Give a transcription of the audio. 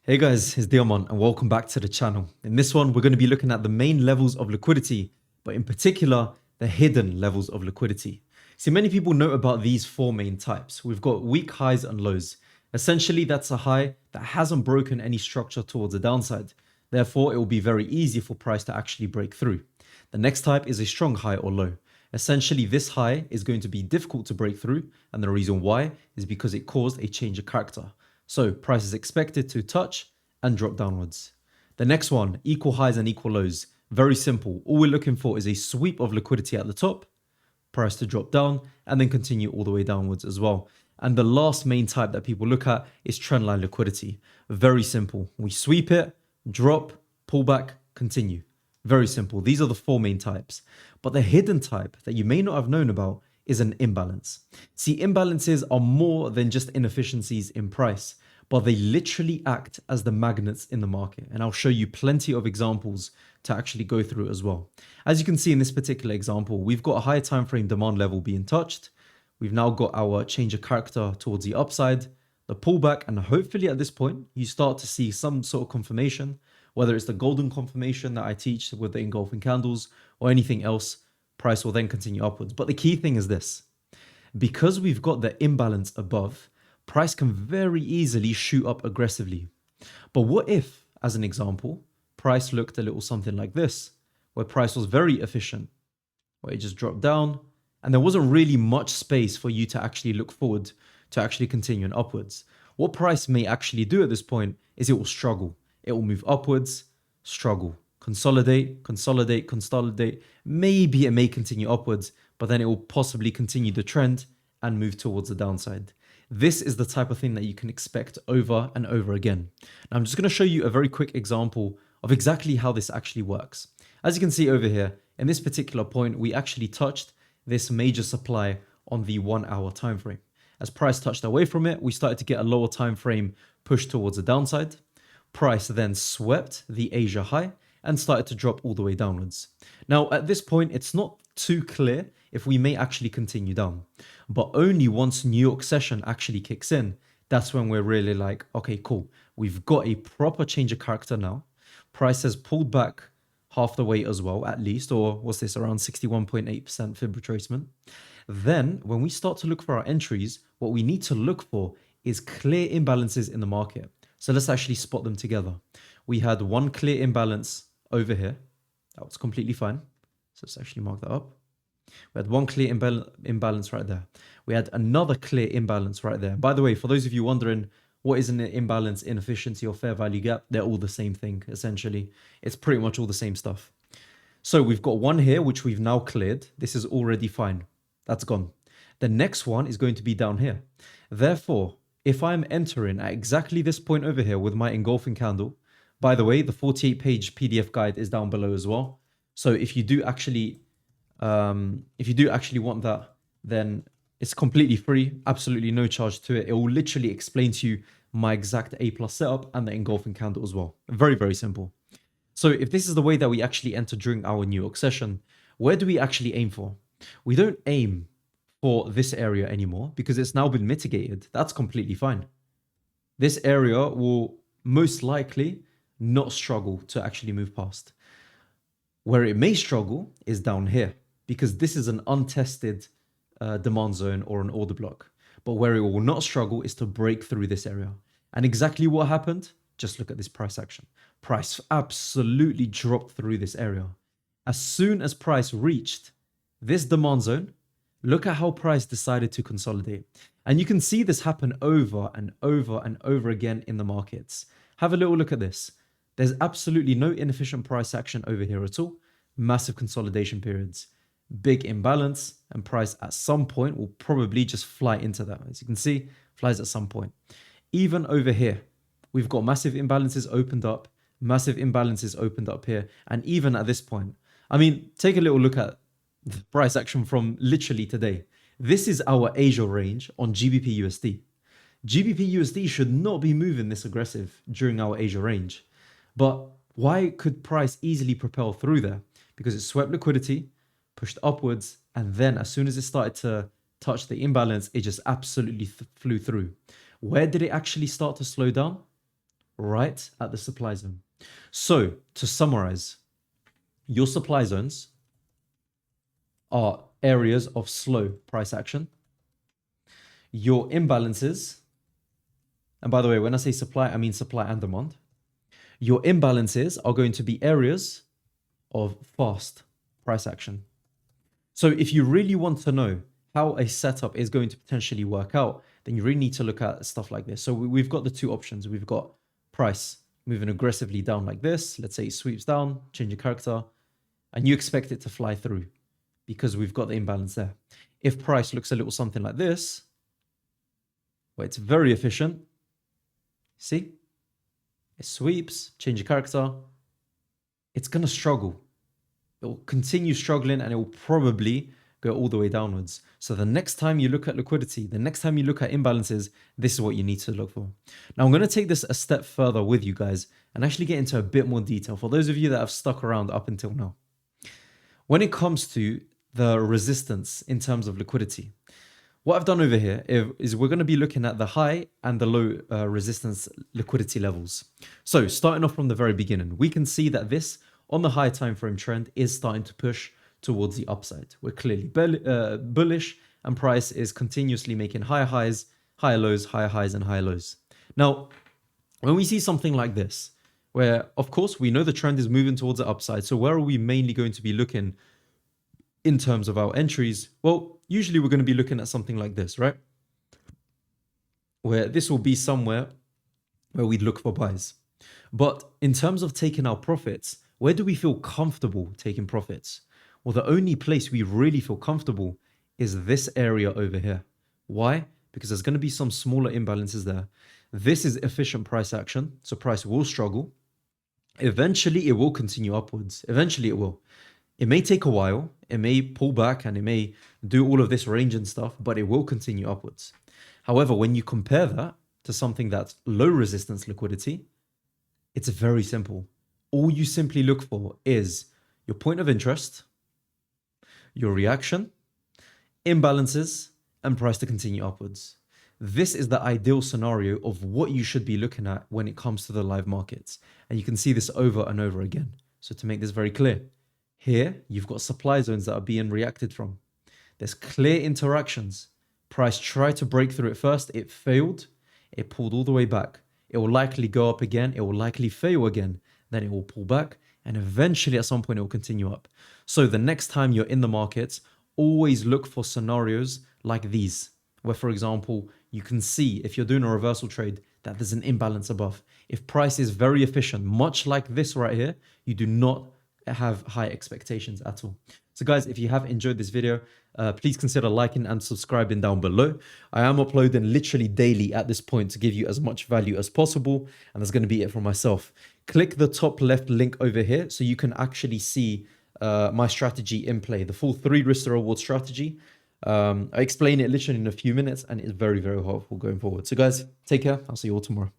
Hey guys, it's Diamant and welcome back to the channel. In this one, we're going to be looking at the main levels of liquidity, but in particular, the hidden levels of liquidity. See, many people know about these four main types. We've got weak highs and lows. Essentially, that's a high that hasn't broken any structure towards the downside. Therefore, it will be very easy for price to actually break through. The next type is a strong high or low. Essentially, this high is going to be difficult to break through, and the reason why is because it caused a change of character. So price is expected to touch and drop downwards. The next one, equal highs and equal lows. Very simple. All we're looking for is a sweep of liquidity at the top, price to drop down, and then continue all the way downwards as well. And the last main type that people look at is trendline liquidity. Very simple. We sweep it, drop, pull back, continue. Very simple. These are the four main types. But the hidden type that you may not have known about is an imbalance. See, imbalances are more than just inefficiencies in price, but they literally act as the magnets in the market. And I'll show you plenty of examples to actually go through as well. As you can see in this particular example, we've got a higher time frame demand level being touched. We've now got our change of character towards the upside, the pullback, and hopefully at this point, you start to see some sort of confirmation, whether it's the golden confirmation that I teach with the engulfing candles or anything else. Price will then continue upwards. But the key thing is this: because we've got the imbalance above, price can very easily shoot up aggressively. But what if, as an example, price looked a little something like this, where price was very efficient, where it just dropped down, and there wasn't really much space for you to actually look forward to actually continuing upwards. What price may actually do at this point is it will struggle. It will move upwards, struggle, consolidate, consolidate, consolidate. Maybe it may continue upwards, but then it will possibly continue the trend and move towards the downside. This is the type of thing that you can expect over and over again. Now, I'm just going to show you a very quick example of exactly how this actually works. As you can see over here, in this particular point, we actually touched this major supply on the 1 hour time frame. As price touched away from it, we started to get a lower time frame push towards the downside. Price then swept the Asia high and started to drop all the way downwards. Now, at this point, it's not too clear if we may actually continue down, but only once New York session actually kicks in, that's when we're really like, okay, cool. We've got a proper change of character now. Price has pulled back half the way as well, at least, or was this around 61.8% fib retracement? Then when we start to look for our entries, what we need to look for is clear imbalances in the market. So let's actually spot them together. We had one clear imbalance over here. That was completely fine. So let's actually mark that up. We had one clear imbalance right there. We had another clear imbalance right there. By the way, for those of you wondering, what is an imbalance, inefficiency, or fair value gap? They're all the same thing, essentially. It's pretty much all the same stuff. So we've got one here, which we've now cleared. This is already fine. That's gone. The next one is going to be down here. Therefore, if I'm entering at exactly this point over here with my engulfing candle, by the way, the 48-page PDF guide is down below as well. So if you do actually want that, then it's completely free, absolutely no charge to it. It will literally explain to you my exact A+ setup and the engulfing candle as well. Very, very simple. So if this is the way that we actually enter during our New York session, where do we actually aim for? We don't aim for this area anymore because it's now been mitigated. That's completely fine. This area will most likely not struggle to actually move past. Where it may struggle is down here, because this is an untested demand zone or an order block. But where it will not struggle is to break through this area. And exactly what happened? Just look at this price action. Price absolutely dropped through this area. As soon as price reached this demand zone, look at how price decided to consolidate. And you can see this happen over and over and over again in the markets. Have a little look at this. There's absolutely no inefficient price action over here at all. Massive consolidation periods. Big imbalance, and price at some point will probably just fly into that. As you can see, flies at some point. Even over here, we've got massive imbalances opened up, massive imbalances opened up here. And even at this point, I mean, take a little look at the price action from literally today. This is our Asia range on GBP USD. GBP USD should not be moving this aggressive during our Asia range. But why could price easily propel through there? Because it swept liquidity, pushed upwards, and then as soon as it started to touch the imbalance, it just absolutely flew through. Where did it actually start to slow down? right at the supply zone. So to summarize, your supply zones are areas of slow price action. Your imbalances, and by the way, when I say supply, I mean supply and demand. Your imbalances are going to be areas of fast price action. So if you really want to know how a setup is going to potentially work out, then you really need to look at stuff like this. So we've got the two options. We've got price moving aggressively down like this. Let's say it sweeps down, change your character, and you expect it to fly through because we've got the imbalance there. If price looks a little something like this, where it's very efficient, see, it sweeps, change your character, it's going to struggle. It will continue struggling and it will probably go all the way downwards. So the next time you look at liquidity, the next time you look at imbalances, this is what you need to look for. Now I'm going to take this a step further with you guys and actually get into a bit more detail for those of you that have stuck around up until now. When it comes to the resistance in terms of liquidity, what I've done over here is we're going to be looking at the high and the low resistance liquidity levels. So starting off from the very beginning, we can see that this on the high time frame trend is starting to push towards the upside. We're clearly bullish and price is continuously making higher highs, higher lows, higher highs and higher lows. Now, when we see something like this, where of course we know the trend is moving towards the upside, so where are we mainly going to be looking in terms of our entries? Well, usually we're going to be looking at something like this, right? Where this will be somewhere where we'd look for buys. But in terms of taking our profits, where do we feel comfortable taking profits? Well, the only place we really feel comfortable is this area over here. Why? Because there's going to be some smaller imbalances there. This is efficient price action, so price will struggle. Eventually, it will continue upwards. Eventually, it will. It may take a while, it may pull back and it may do all of this range and stuff, but it will continue upwards. However, when you compare that to something that's low resistance liquidity, it's very simple. All you simply look for is your point of interest, your reaction, imbalances, and price to continue upwards. This is the ideal scenario of what you should be looking at when it comes to the live markets. And you can see this over and over again. So to make this very clear, here you've got supply zones that are being reacted from. There's clear interactions. Price tried to break through it first. It failed. It pulled all the way back. It will likely go up again. It will likely fail again. Then it will pull back. And eventually at some point it will continue up. So the next time you're in the markets, always look for scenarios like these, where, for example, you can see if you're doing a reversal trade that there's an imbalance above. If price is very efficient, much like this right here, you do not have high expectations at all. So guys, if you have enjoyed this video, please consider liking and subscribing down below. I am uploading literally daily at this point to give you as much value as possible, and that's going to be it for myself. Click the top left link over here so you can actually see my strategy in play, the full 3 risk to reward strategy. I explain it literally in a few minutes and it's very, very helpful going forward. So guys, take care. I'll see you all tomorrow.